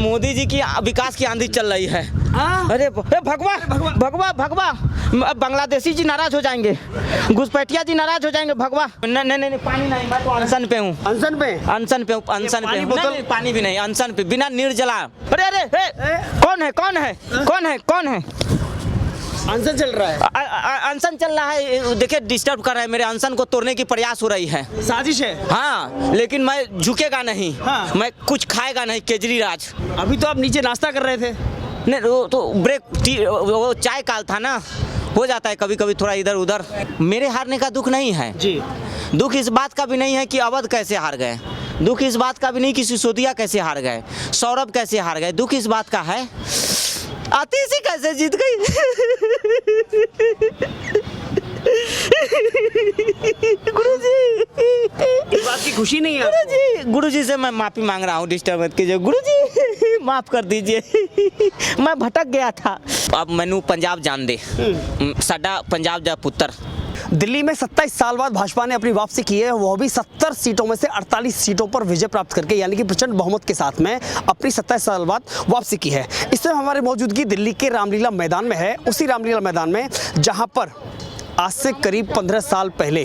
मोदी जी की विकास की आंधी चल रही है। अरे भगवा भगवा भगवा, बांग्लादेशी जी नाराज हो जाएंगे, घुसपैठिया जी नाराज हो जाएंगे। भगवा नहीं पानी नहीं, मैं तो अनशन पे हूँ। अनशन पे हूँ, नहीं पानी भी नहीं, अनशन पे बिना निर्जला। अरे अरे कौन है अनशन चल रहा है। अनशन चल रहा है, देखिए डिस्टर्ब कर रहा है, मेरे अनशन को तोड़ने की प्रयास हो रही है। साजिश है। हाँ, लेकिन मैं झुकेगा नहीं। हाँ। मैं कुछ खाएगा नहीं केजरीराज। अभी तो आप नीचे नाश्ता कर रहे थे। नहीं वो तो ब्रेक वो चाय काल था ना, हो जाता है कभी कभी थोड़ा इधर उधर। मेरे हारने का दुख नहीं है जी। दुख इस बात का भी नहीं है कि अवध कैसे हार गए, दुख इस बात का भी नहीं कि सिसोदिया कैसे हार गए, सौरभ कैसे हार गए। दुख इस बात का है आतिशी कैसे जीत गई। गुरुजी, इस बात की खुशी नहीं है। गुरुजी से मैं माफी मांग रहा हूँ, डिस्टर्ब मत कीजिए गुरुजी, माफ कर दीजिए। मैं भटक गया था। अब मैनू पंजाब जान दे, साडा पंजाब दा पुत्र। दिल्ली में 27 साल बाद भाजपा ने अपनी वापसी की है, वो भी 70 सीटों में से 48 सीटों पर विजय प्राप्त करके, यानी कि प्रचंड बहुमत के साथ में अपनी 27 साल बाद वापसी की है। इस समय हमारी मौजूदगी दिल्ली के रामलीला मैदान में है, उसी रामलीला मैदान में जहां पर आज से करीब 15 साल पहले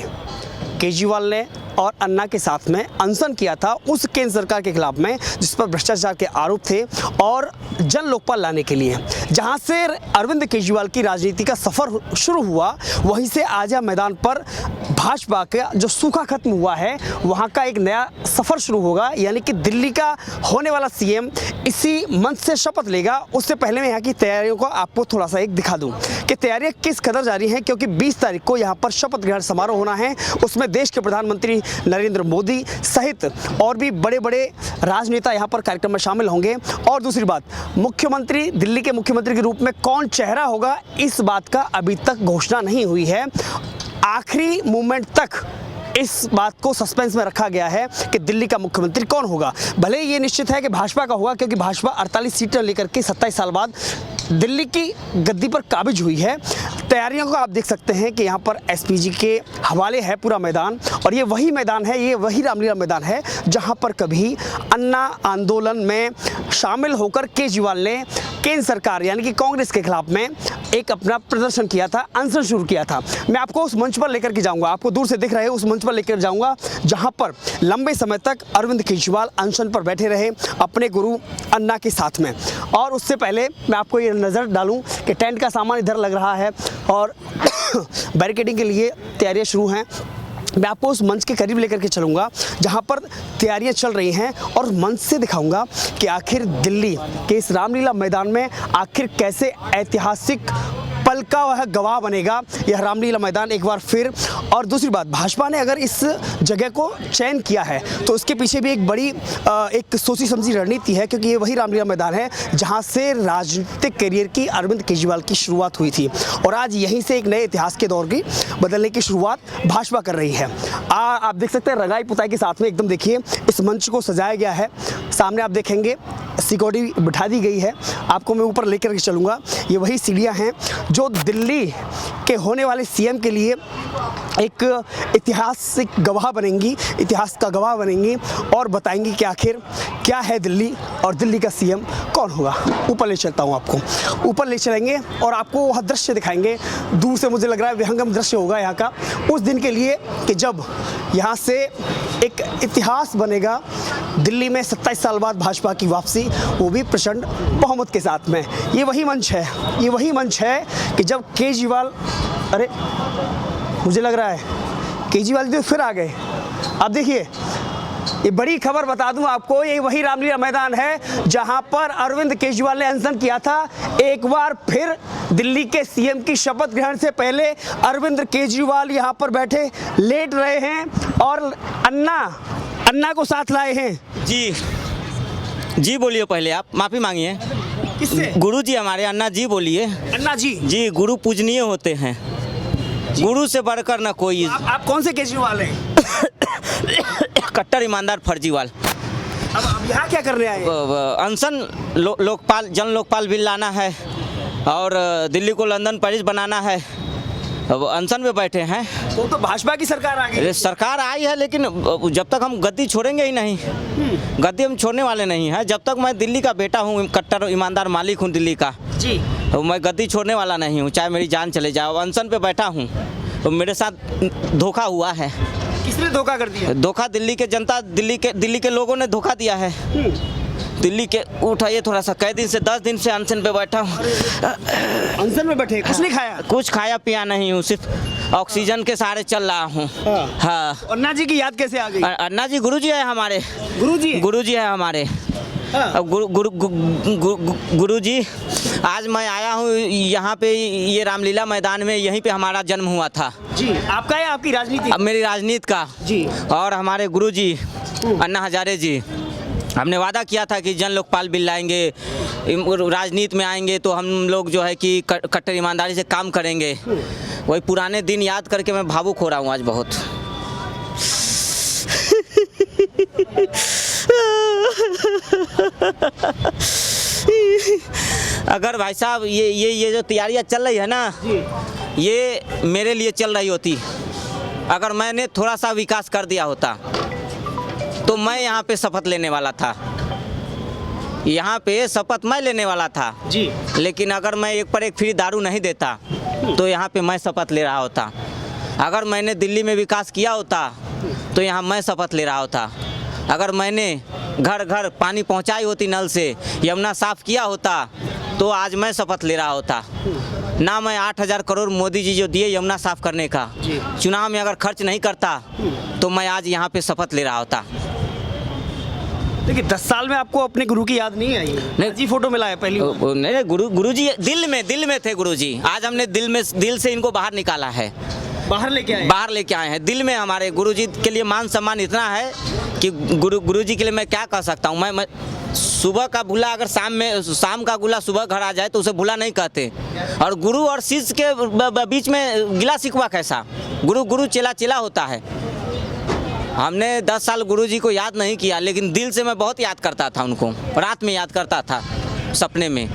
केजरीवाल ने और अन्ना के साथ में अनशन किया था उस केंद्र सरकार के खिलाफ में, जिस पर भ्रष्टाचार के आरोप थे, और जन लोकपाल लाने के लिए जहां से अरविंद केजरीवाल की राजनीति का सफर शुरू हुआ, वहीं से आज मैदान पर भाजपा का जो सूखा खत्म हुआ है, वहां का एक नया सफर शुरू होगा। यानी कि दिल्ली का होने वाला सीएम इसी मंच से शपथ लेगा। उससे पहले मैं यहाँ की तैयारियों को आपको थोड़ा सा एक दिखा दूं कि तैयारियां किस कदर जारी हैं, क्योंकि 20 तारीख को यहाँ पर शपथ ग्रहण समारोह होना है। उसमें देश के प्रधानमंत्री नरेंद्र मोदी सहित और भी बड़े बड़े राजनेता यहाँ पर कार्यक्रम में शामिल होंगे। और दूसरी बात, मुख्यमंत्री, दिल्ली के मुख्यमंत्री के रूप में कौन चेहरा होगा, इस बात का अभी तक घोषणा नहीं हुई है। आखिरी मोमेंट तक इस बात को सस्पेंस में रखा गया है कि दिल्ली का मुख्यमंत्री कौन होगा। भले ही ये निश्चित है कि भाजपा का होगा, क्योंकि भाजपा 48 सीटें लेकर के 27 साल बाद दिल्ली की गद्दी पर काबिज हुई है। तैयारियों को आप देख सकते हैं कि यहाँ पर एसपीजी के हवाले है पूरा मैदान, और ये वही मैदान है, ये वही रामलीला मैदान है जहाँ पर कभी अन्ना आंदोलन में शामिल होकर केजरीवाल ने केंद्र सरकार यानी कि कांग्रेस के खिलाफ में एक अपना प्रदर्शन किया था, अनशन शुरू किया था। मैं आपको उस मंच पर लेकर के जाऊंगा, आपको दूर से दिख रहे उस मंच पर लेकर जाऊंगा जहां पर लंबे समय तक अरविंद केजरीवाल अनशन पर बैठे रहे अपने गुरु अन्ना के साथ में। और उससे पहले मैं आपको ये नज़र डालूं कि टेंट का सामान इधर लग रहा है और बैरिकेडिंग के लिए तैयारियां शुरू हैं। मैं आपको उस मंच के करीब लेकर के चलूँगा जहाँ पर तैयारियां चल रही हैं, और मंच से दिखाऊंगा कि आखिर दिल्ली के इस रामलीला मैदान में आखिर कैसे ऐतिहासिक पल का वह गवाह बनेगा यह रामलीला मैदान एक बार फिर। और दूसरी बात, भाजपा ने अगर इस जगह को चयन किया है तो उसके पीछे भी एक बड़ी एक सोची समझी रणनीति है, क्योंकि ये वही रामलीला मैदान है जहां से राजनीतिक करियर की अरविंद केजरीवाल की शुरुआत हुई थी, और आज यहीं से एक नए इतिहास के दौर की बदलने की शुरुआत भाजपा कर रही है। आप देख सकते हैं रंगाई पुताई के साथ में एकदम देखिए इस मंच को सजाया गया है। सामने आप देखेंगे सिक्योरिटी बिठा दी गई है, आपको मैं ऊपर लेकर के चलूँगा। ये वही सीढ़ियाँ हैं जो दिल्ली के होने वाले सीएम के लिए एक ऐतिहासिक गवाह बनेंगी, इतिहास का गवाह बनेंगी, और बताएंगी कि आखिर क्या है दिल्ली और दिल्ली का सीएम कौन होगा। ऊपर ले चलता हूँ, आपको ऊपर ले चलेंगे और आपको वह दृश्य दिखाएंगे। दूर से मुझे लग रहा है विहंगम दृश्य होगा यहाँ का, उस दिन के लिए कि जब यहाँ से एक इतिहास बनेगा दिल्ली में 27 साल बाद भाजपा की वापसी, वो भी प्रचंड बहुमत के साथ में। ये वही मंच है, ये वही मंच है कि जब केजरीवाल, अरे मुझे लग रहा है केजरीवाल जी फिर आ गए। अब देखिए ये बड़ी खबर बता दूं आपको, ये वही रामलीला मैदान है जहां पर अरविंद केजरीवाल ने अनशन किया था। एक बार फिर दिल्ली के सीएम की शपथ ग्रहण से पहले अरविंद केजरीवाल यहां पर बैठे लेट रहे हैं और अन्ना को साथ लाए हैं। जी बोलिए, पहले आप माफी मांगिए। किससे? गुरु जी हमारे, अन्ना जी बोलिए। अन्ना जी? जी, गुरु पूजनीय होते हैं, गुरु से बढ़कर ना कोई। आप कौन से केजरीवाल हैं? कट्टर ईमानदार फर्जीवाल। अब यहाँ क्या कर रहे हैं? अनशन लोकपाल, जन लोकपाल बिल लाना है, और दिल्ली को लंदन पेरिस बनाना है, अब अनशन पे बैठे हैं। तो भाजपा की सरकार आ गई। अरे सरकार आई है, लेकिन जब तक हम गद्दी छोड़ेंगे ही नहीं, गद्दी हम छोड़ने वाले नहीं हैं। जब तक मैं दिल्ली का बेटा हूँ, कट्टर ईमानदार मालिक हूँ दिल्ली का जी, तो मैं गद्दी छोड़ने वाला नहीं हूँ, चाहे मेरी जान चले जाए। अनशन पे बैठा हूँ तो मेरे साथ धोखा हुआ है। किसने धोखा कर दिया? धोखा दिल्ली के जनता, दिल्ली के लोगों ने धोखा दिया है। दिल्ली के उठाइए थोड़ा सा, कई दिन से 10 दिन से अनशन पे बैठा हूँ। अनशन में बैठे, कुछ नहीं खाया? कुछ खाया पिया नहीं हूँ, सिर्फ ऑक्सीजन के सहारे चल रहा हूँ। हाँ। अन्ना जी की याद कैसे आ गई? अन्ना जी गुरुजी है हमारे, गुरुजी है हमारे। अब गुरुजी, आज मैं आया हूँ यहाँ पे, ये रामलीला मैदान में, यहीं पे हमारा जन्म हुआ था जी। आपका है आपकी राजनीति? अब मेरी राजनीति का जी। और हमारे गुरुजी अन्ना हजारे जी, हमने वादा किया था कि जन लोकपाल बिल लाएंगे, राजनीति में आएंगे तो हम लोग जो है कि कट्टर ईमानदारी से काम करेंगे। वही पुराने दिन याद करके मैं भावुक हो रहा हूँ आज बहुत। अगर भाई साहब ये जो तैयारियां चल रही है ना, ये मेरे लिए चल रही होती। अगर मैंने थोड़ा सा विकास कर दिया होता तो मैं यहाँ पे शपथ लेने वाला था, यहाँ पे शपथ मैं लेने वाला था जी। लेकिन अगर मैं एक पर एक फ्री दारू नहीं देता तो यहाँ पे मैं शपथ ले रहा होता। अगर मैंने दिल्ली में विकास किया होता तो यहाँ मैं शपथ ले रहा होता। अगर मैंने घर घर पानी पहुँचाई होती नल से, यमुना साफ़ किया होता तो आज मैं शपथ ले रहा होता। ना मैं 8,000 करोड़ मोदी जी जो दिए यमुना साफ़ करने का, चुनाव में अगर खर्च नहीं करता तो मैं आज यहाँ पे शपथ ले रहा होता। देखिए 10 साल में आपको अपने गुरु की याद नहीं आई? नहीं जी, फोटो मिला है पहली बार। नहीं, गुरुजी दिल में थे गुरुजी। आज हमने दिल से इनको बाहर निकाला है, बाहर लेके आए हैं। दिल में हमारे गुरुजी के लिए मान सम्मान इतना है कि गुरुजी के लिए मैं क्या कह सकता हूँ। मैं सुबह का भूला अगर शाम का गुला सुबह घर आ जाए तो उसे भूला नहीं कहते। और गुरु और शिष्य के बीच में गिला शिकवा कैसा? गुरु चेला होता है। हमने 10 साल गुरुजी को याद नहीं किया, लेकिन दिल से मैं बहुत याद करता था उनको, रात में याद करता था सपने में।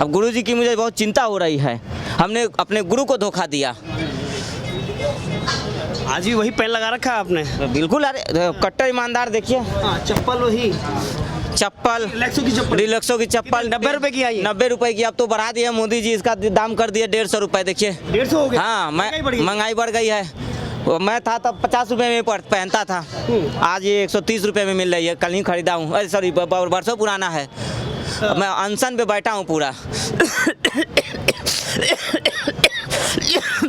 अब गुरुजी की मुझे बहुत चिंता हो रही है, हमने अपने गुरु को धोखा दिया। आज भी वही पेन लगा रखा है आपने? बिल्कुल। अरे कट्टर ईमानदार देखिए, चप्पल वही, चप्पल रिलैक्सो की चप्पल 90 रुपए की आई। 90 रुपए की। अब तो बढ़ा दिया मोदी जी, इसका दाम कर दिया 150 रुपए। देखिए 150 हो गया। हाँ, महंगाई बढ़ गई है। मैं था तब 50 रुपए में पहनता था, आज ये 130 रुपए में मिल रही है। कल ही खरीदा हूँ, अरे सॉरी बरसों पुराना है। मैं अनशन पे बैठा हूँ पूरा।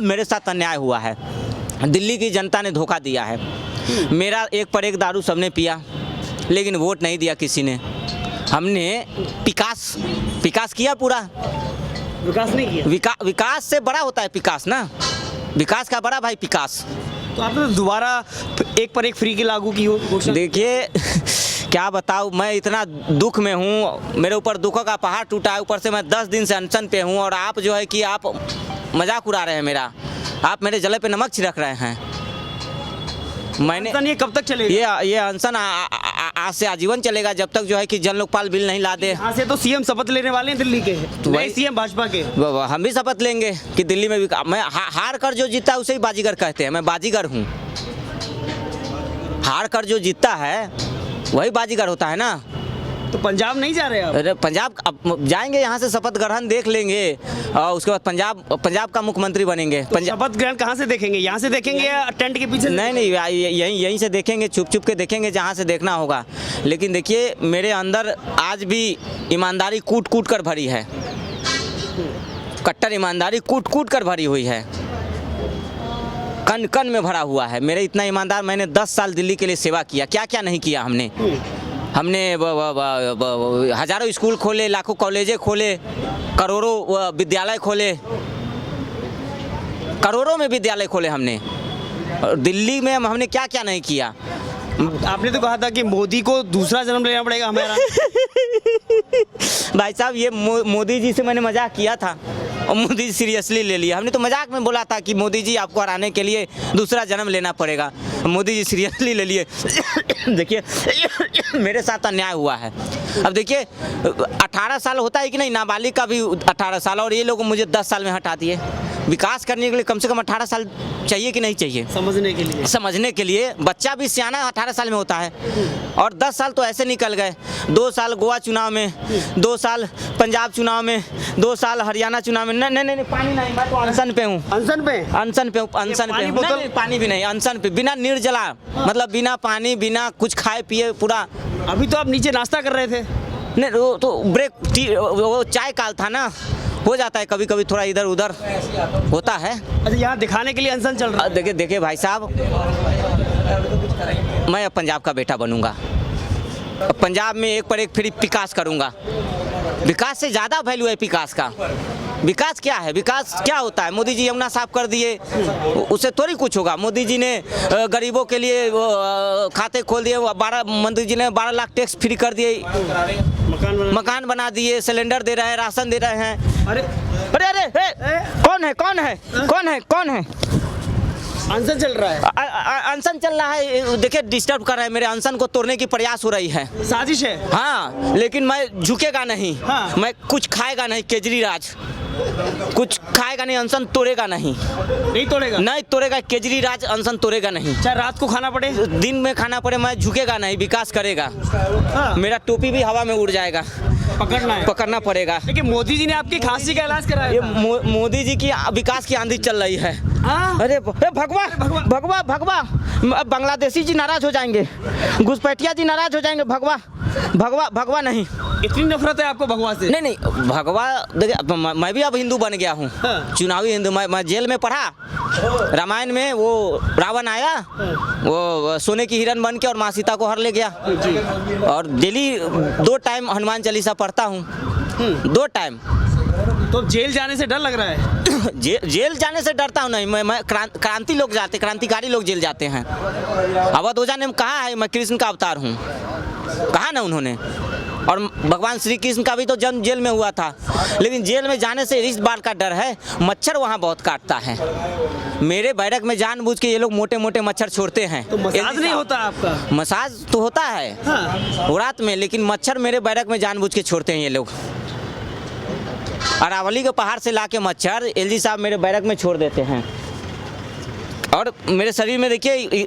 मेरे साथ अन्याय हुआ है, दिल्ली की जनता ने धोखा दिया है। मेरा एक पर एक दारू सबने पिया, लेकिन वोट नहीं दिया किसी ने। हमने विकास किया पूरा, विकास नहीं किया। विकास से बड़ा होता है विकास ना, विकास का बड़ा भाई विकास। तो आपने दोबारा एक पर एक फ्री की लागू की हो? देखिए क्या बताऊँ, मैं इतना दुख में हूँ, मेरे ऊपर दुखों का पहाड़ टूटा है। ऊपर से मैं 10 दिन से अनशन पे हूँ और आप जो है कि आप मजाक उड़ा रहे हैं मेरा, आप मेरे जले पे नमक छिड़क रहे हैं। मैंने ये कब तक चलेगा? ये अनशन आज से आजीवन चलेगा, जब तक जो है कि जन लोकपाल बिल नहीं ला दे। यहाँ से तो सीएम शपथ लेने वाले हैं दिल्ली के, तो नए सीएम भाजपा के। हम भी शपथ लेंगे कि दिल्ली में भी मैं हार कर जो जीता है उसे ही बाजीगर कहते हैं। मैं बाजीगर हूँ, हार कर जो जीतता है वही बाजीगर होता है ना। तो पंजाब नहीं जा रहे आप? अरे पंजाब अब जाएंगे, यहाँ से शपथ ग्रहण देख लेंगे और उसके बाद पंजाब का मुख्यमंत्री बनेंगे। तो शपथ ग्रहण कहाँ से देखेंगे? यहाँ से देखेंगे या टेंट के पीछे? नहीं, यहीं से देखेंगे, छुप के देखेंगे जहाँ से देखना होगा। लेकिन देखिए मेरे अंदर आज भी ईमानदारी कूट कर भरी है, कट्टर ईमानदारी कूट कर भरी हुई है, कन में भरा हुआ है। मेरे इतना ईमानदार, मैंने 10 साल दिल्ली के लिए सेवा किया, क्या नहीं किया हमने हजारों स्कूल खोले, लाखों कॉलेजें खोले, करोड़ों विद्यालय खोले, करोड़ों में विद्यालय खोले हमने। और दिल्ली में हमने क्या नहीं किया। आपने तो कहा था कि मोदी को दूसरा जन्म लेना पड़ेगा हमारा। भाई साहब ये मोदी जी से मैंने मजाक किया था और मोदी जी सीरियसली ले लिया। हमने तो मजाक में बोला था कि मोदी जी आपको हराने के लिए दूसरा जन्म लेना पड़ेगा, मोदी जी सीरियसली ले लिए। देखिए मेरे साथ अन्याय हुआ है। अब देखिए 18 साल होता है कि नहीं, नाबालिग का भी 18 साल, और ये लोग मुझे 10 साल में हटा दिए। विकास करने के लिए कम से कम 18 साल चाहिए कि नहीं चाहिए? समझने के लिए बच्चा भी सियाना 18 साल में होता है। और 10 साल तो ऐसे निकल गए, 2 साल गोवा चुनाव में, 2 साल पंजाब चुनाव में, 2 साल हरियाणा चुनाव में। नहीं नहीं नहीं, पानी नहीं, मैं तो अनशन पे हूँ। अनशन पे नहीं, पानी भी नहीं, अनशन पे, बिना निर्जला, मतलब बिना पानी, बिना कुछ खाए पिए पूरा। अभी तो आप नीचे नाश्ता कर रहे थे। नहीं, वो तो ब्रेक, वो चाय काल था ना, हो जाता है कभी कभी, थोड़ा इधर उधर होता है। अच्छा, यहाँ दिखाने के लिए अनशन चल रहा है। देखिए देखिए भाई साहब, मैं अब पंजाब का बेटा बनूंगा, पंजाब में एक पर एक फिर विकास करूंगा। विकास से ज़्यादा वैल्यू है विकास का। विकास क्या है? विकास क्या होता है? मोदी जी यमुना साफ कर दिए, उससे थोड़ी कुछ होगा। मोदी जी ने गरीबों के लिए खाते खोल दिए, 12 मोदी जी ने 12 लाख टैक्स फ्री कर दिए, मकान बना दिए, सिलेंडर दे रहे हैं, राशन दे रहे हैं। अरे अरे अरे, कौन है? अनशन चल रहा है। अनशन चल रहा है, देखिए डिस्टर्ब कर रहा है, मेरे अनशन को तोड़ने की प्रयास हो रही है। साजिश है। हाँ, लेकिन मैं झुकेगा नहीं। हाँ। मैं कुछ खाएगा नहीं, केजरीराज कुछ खाएगा नहीं, अनशन तोड़ेगा नहीं तोड़ेगा केजरीराज, अनशन तोड़ेगा नहीं। चाहे रात को खाना पड़े, दिन में खाना पड़े, मैं झुकेगा नहीं, विकास करेगा। हाँ। मेरा टोपी भी हवा में उड़ जाएगा, पकड़ना पड़ेगा। लेकिन मोदी जी ने आपकी खांसी का इलाज कराया। ये मोदी जी की विकास की आंधी चल रही है। अरे भगवा, बांग्लादेशी जी नाराज हो जाएंगे, घुसपैठिया जी नाराज हो जाएंगे। भगवा नहीं। इतनी नफरत है आपको भगवा से? नहीं, भगवा देखिए, मैं भी अब हिंदू बन गया हूँ। हाँ। चुनावी हिंदू। मैं जेल में पढ़ा, रामायण में वो रावण आया, वो सोने की हिरण बन के और माँ सीता को हर ले गया। और डेली 2 टाइम हनुमान चालीसा पढ़ता हूँ, 2 टाइम। तो जेल जाने से डर लग रहा है? जेल जाने से डरता हूँ नहीं, मैं क्रांतिकारी लोग जेल जाते हैं। अवध ओझा ने कहा है मैं कृष्ण का अवतार हूँ, कहा ना उन्होंने। और भगवान श्री कृष्ण का भी तो जन्म जेल में हुआ था। लेकिन जेल में जाने से इस बात का डर है, मच्छर वहाँ बहुत काटता है। मेरे बैरक में जानबूझ के ये लोग मोटे मोटे मच्छर छोड़ते हैं। तो मसाज नहीं होता आपका? मसाज तो होता है। हाँ। रात में, लेकिन मच्छर मेरे बैरक में जानबूझ के छोड़ते हैं ये लोग। अरावली के पहाड़ से लाके मच्छर एलजी साहब मेरे बैरक में छोड़ देते हैं। और मेरे शरीर में देखिए,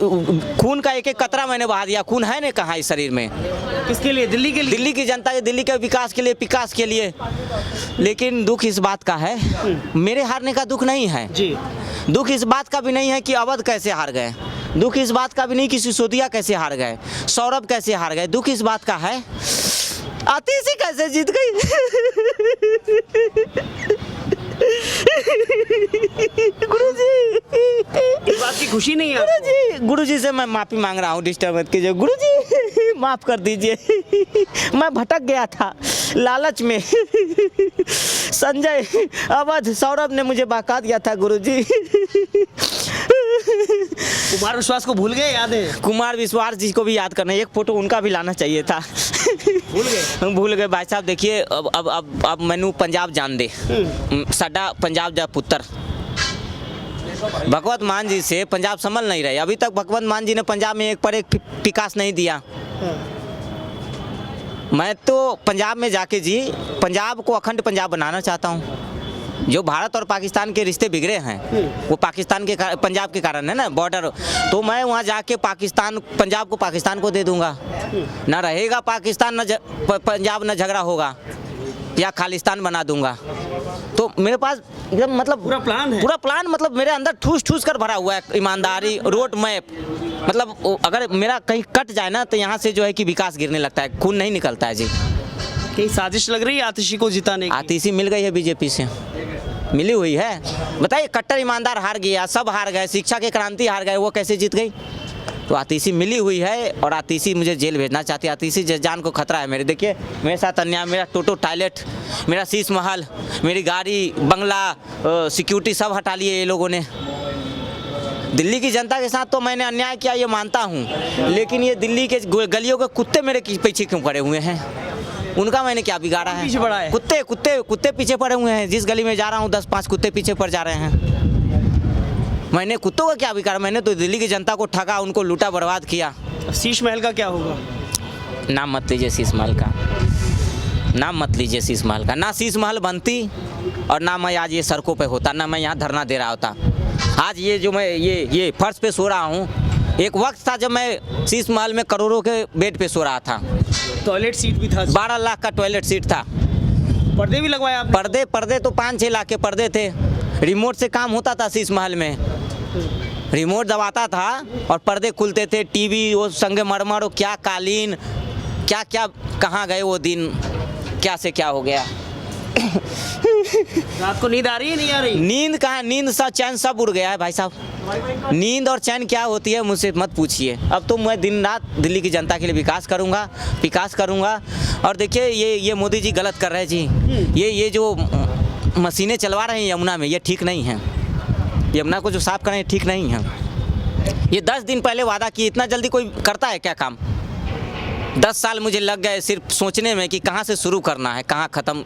खून का एक एक कतरा मैंने बहा दिया। खून है ना कहाँ इस शरीर में? किसके लिए? दिल्ली के लिए? दिल्ली की जनता के, दिल्ली के विकास के लिए। लेकिन दुख इस बात का है, मेरे हारने का दुख नहीं है जी। दुख इस बात का भी नहीं है कि अवध कैसे हार गए, दुख इस बात का भी नहीं कि सिसोदिया कैसे हार गए, सौरभ कैसे हार गए। दुख इस बात का है आतिशी कैसे जीत गई। गुरुजी, इस बात की खुशी नहीं है? गुरुजी से मैं माफी मांग रहा हूँ, डिस्टर्ब मत कीजिए गुरुजी, माफ कर दीजिए। मैं भटक गया था लालच में। संजय, अवध, सौरभ ने मुझे बहका दिया था गुरुजी। कुमार विश्वास को भूल गए? याद है? कुमार विश्वास जी को भी याद करना, एक फोटो उनका भी लाना चाहिए था। भूल गए भाई साहब। देखिए अब मैनू पंजाब जान दे, साडा पंजाब दा पुत्र भगवंत मान जी से पंजाब संभल नहीं रहे। अभी तक भगवंत मान जी ने पंजाब में एक पर एक विकास नहीं दिया। मैं तो पंजाब में जाके जी पंजाब को अखंड पंजाब बनाना चाहता हूँ। जो भारत और पाकिस्तान के रिश्ते बिगड़े हैं वो पाकिस्तान के पंजाब के कारण है ना, बॉर्डर। तो मैं वहाँ जाके पंजाब को पाकिस्तान को दे दूंगा। ना रहेगा पाकिस्तान, न पंजाब, न झगड़ा होगा, या खालिस्तान बना दूंगा। तो मेरे पास एकदम मतलब पूरा प्लान मतलब मेरे अंदर ठूस ठूस कर भरा हुआ है। ईमानदारी, रोड मैप, मतलब अगर मेरा कहीं कट जाए ना तो यहाँ से जो है कि विकास गिरने लगता है, खून नहीं निकलता है जी। कहीं साजिश लग रही है आतिशी को जिताने की? आतिशी मिल गई है, बीजेपी से मिली हुई है। बताइए, कट्टर ईमानदार हार गया, सब हार गए, शिक्षा के क्रांति हार गए, वो कैसे जीत गई? तो आतिशी मिली हुई है और आतिशी मुझे जेल भेजना चाहती है। आतिशी जान को खतरा है मेरे। देखिए मेरे साथ अन्याय, मेरा टोटो टॉयलेट, मेरा शीश महल, मेरी गाड़ी, बंगला, सिक्योरिटी सब हटा लिए ये लोगों ने। दिल्ली की जनता के साथ तो मैंने अन्याय किया, ये मानता हूँ, लेकिन ये दिल्ली के गलियों के कुत्ते मेरे पीछे क्यों पड़े हुए हैं? उनका मैंने क्या बिगाड़ा है? पीछे पड़ा है कुत्ते पीछे पड़े हुए हैं। जिस गली में जा रहा हूँ 10-5 कुत्ते पीछे पड़ जा रहे हैं। मैंने कुत्तों का क्या बिगाड़ा? मैंने तो दिल्ली की जनता को ठगा, उनको लूटा, बर्बाद किया। शीश महल का क्या होगा? नाम मत लीजिए शीश महल का। नाम मत लीजिए शीश महल का, ना शीश महल बनती और ना मैं आज ये सड़कों पे होता, ना मैं यहाँ धरना दे रहा होता। आज ये जो मैं ये फर्श पे सो रहा हूँ, एक वक्त था जब मैं शीश महल में करोड़ों के बेड पे सो रहा था। टॉयलेट सीट भी था, 12 लाख का टॉयलेट सीट था, पर्दे भी लगवाए आपने? पर्दे तो 5-6 लाख के पर्दे थे। रिमोट से काम होता था शीश महल में, रिमोट दबाता था और पर्दे खुलते थे। टीवी वो संगमरमर, क्या कालीन, क्या क्या कहाँ गए वो दिन, क्या से क्या हो गया। रात को नींद आ रही है, नहीं आ रही? नींद कहाँ, नींद सा चैन सब उड़ गया है भाई साहब। नींद और चैन क्या होती है मुझसे मत पूछिए। अब तो मैं दिन रात दिल्ली की जनता के लिए विकास करूँगा। और देखिए ये मोदी जी गलत कर रहे हैं जी। ये जो मशीनें चलवा रहे हैं यमुना में, ये ठीक नहीं है। यमुना को जो साफ करें ठीक नहीं है। ये 10 दिन पहले वादा किए, इतना जल्दी कोई करता है क्या काम? 10 साल मुझे लग गए सिर्फ सोचने में कि कहाँ से शुरू करना है, कहाँ ख़त्म।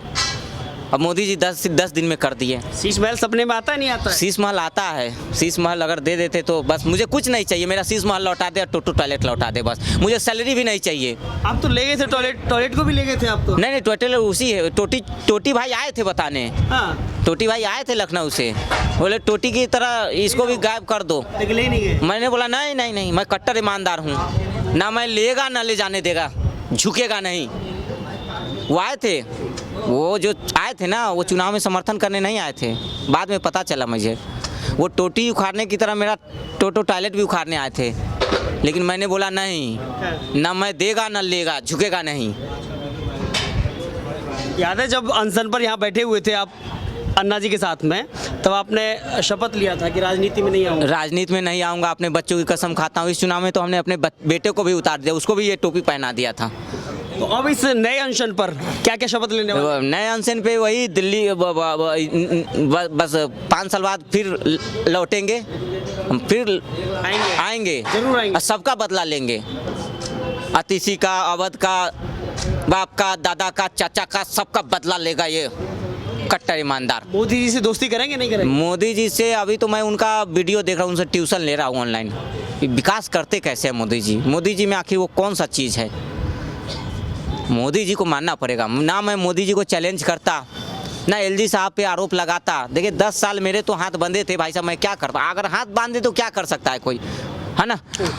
अब मोदी जी 10 दिन में कर दिए। शीश महल सपने में आता है, नहीं आता है? शीश महल आता है। शीश महल अगर दे देते तो बस, मुझे कुछ नहीं चाहिए। मेरा शीश महल लौटा दे और टोटो टॉयलेट लौटा दे, बस। मुझे सैलरी भी नहीं चाहिए। आप तो ले गए थे टॉयलेट को भी ले गए थे आप तो? नहीं टोटल उसी है। टोटी भाई आए थे बताने। हाँ, टोटी भाई आए थे लखनऊ से, बोले टोटी की तरह इसको भी गायब कर दो। लेकिन ले नहीं गए। मैंने बोला नहीं, मैं कट्टर ईमानदार हूँ, ना मैं लेगा ना ले जाने देगा, झुकेगा नहीं। वो आए थे, वो जो आए थे ना, वो चुनाव में समर्थन करने नहीं आए थे। बाद में पता चला मुझे, वो टोटी उखाड़ने की तरह मेरा टोटो टॉयलेट भी उखाड़ने आए थे। लेकिन मैंने बोला नहीं, ना मैं देगा ना लेगा, झुकेगा नहीं। याद है जब अनशन पर यहाँ बैठे हुए थे आप अन्ना जी के साथ में, तब आपने शपथ लिया था कि राजनीति में नहीं आऊँगा? राजनीति में नहीं आऊँगा, अपने बच्चों की कसम खाता हूँ। इस चुनाव में तो हमने अपने बेटे को भी उतार दिया, उसको भी ये टोपी पहना दिया था। तो अब इस नए अनशन पर क्या क्या शपथ लेने वाले? नए अनशन पे वही दिल्ली बस 5 साल बाद फिर लौटेंगे, फिर आएंगे जरूर आएंगे। और सबका बदला लेंगे। अतिशी का, अवध का, बाप का, दादा का, चाचा का, सबका बदला लेगा ये कट्टर ईमानदार। मोदी जी से दोस्ती करेंगे, नहीं करेंगे? मोदी जी से अभी तो मैं उनका वीडियो देख रहा हूँ, उनसे ट्यूशन ले रहा हूँ ऑनलाइन। विकास करते कैसे हैं मोदी जी? मोदी जी में आखिर वो कौन सा चीज़ है? मोदी जी को मानना पड़ेगा। ना मैं मोदी जी को चैलेंज करता, ना एलजी साहब पे आरोप लगाता। देखिए 10 साल मेरे तो हाथ बंधे थे भाई साहब, मैं क्या करता? अगर हाथ बांधे तो क्या कर सकता है कोई, है ना?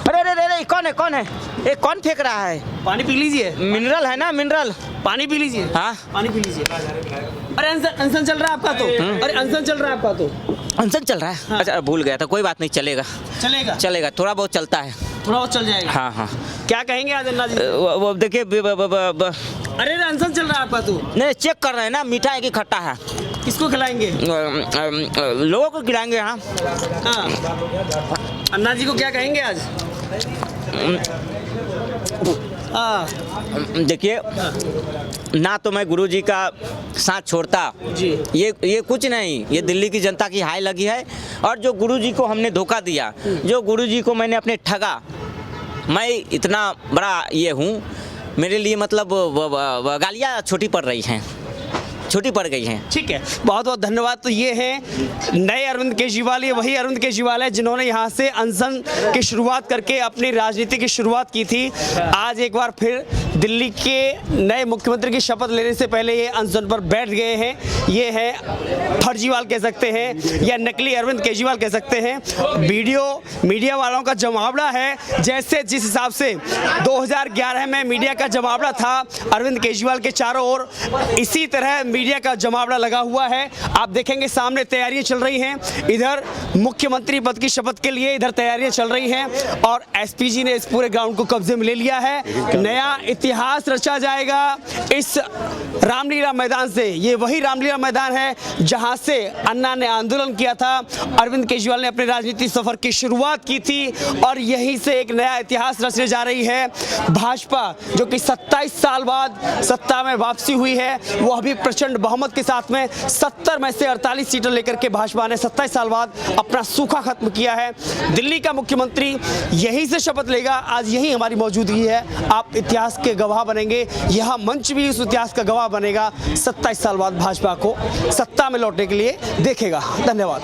अरे कौन है? ये कौन फेंक रहा है? पानी पी लीजिए। मिनरल है ना, मिनरल। पानी पी लीजिए। हाँ, पानी पी लीजिए। अरे अनशन चल रहा है आपका तो? अरे अनशन चल रहा है आपका तो? अनशन चल रहा है? हाँ। अच्छा, भूल गया था। कोई बात नहीं, चलेगा, थोड़ा बहुत चलता है। थोड़ा बहुत चल जाएगा। हाँ। क्या कहेंगे आज अन्ना जी? वो देखिए अरे अनशन चल रहा है आपका तो? नहीं, चेक कर रहे हैं ना, मीठा है कि खट्टा है। किसको खिलाएंगे? लोगों को खिलाएंगे। हाँ, अन्ना जी को क्या कहेंगे आज? देखिए, ना तो मैं गुरुजी का साथ छोड़ता जी। ये कुछ नहीं, ये दिल्ली की जनता की हाय लगी है। और जो गुरुजी को हमने धोखा दिया, जो गुरुजी को मैंने अपने ठगा, मैं इतना बड़ा ये हूँ, मेरे लिए मतलब गालियाँ छोटी पड़ गई हैं। ठीक है, बहुत बहुत धन्यवाद। तो ये हैं नए अरविंद केजरीवाल, ये वही अरविंद केजरीवाल है जिन्होंने यहाँ से अनशन की शुरुआत करके अपनी राजनीति की शुरुआत की थी। आज एक बार फिर दिल्ली के नए मुख्यमंत्री की शपथ लेने से पहले ये अनशन पर बैठ गए हैं। ये है फर्जीवाल कह सकते हैं या नकली अरविंद केजरीवाल कह सकते हैं। वीडियो मीडिया वालों का जमावड़ा है, जैसे जिस हिसाब से 2011 में मीडिया का जमावड़ा था अरविंद केजरीवाल के चारों ओर, इसी तरह मीडिया का जमावड़ा लगा हुआ है। आप देखेंगे सामने तैयारियां चल रही हैं, इधर मुख्यमंत्री पद की शपथ के लिए इधर तैयारियां चल रही हैं और एसपीजी ने इस पूरे ग्राउंड को कब्जे में ले लिया है। नया इतिहास रचा जाएगा इस रामलीला मैदान से। ये वही रामलीला मैदान है जहां से अन्ना ने आंदोलन किया था, अरविंद केजरीवाल ने अपने राजनीतिक सफर की शुरुआत की थी और यहीं से एक नया इतिहास रचने जा रही है भाजपा, जो कि 27 साल बाद सत्ता में वापसी हुई है। वो अभी प्रचंड बहुमत के साथ में 70 में से 48 सीटें लेकर के भाजपा ने 27 साल बाद अपना सूखा खत्म किया है। दिल्ली का मुख्यमंत्री यहीं से शपथ लेगा, आज यही हमारी मौजूदगी है। आप इतिहास के गवाह बनेंगे, यह मंच भी उस इतिहास का गवाह बनेगा। 27 साल बाद भाजपा को सत्ता में लौटने के लिए देखेगा। धन्यवाद।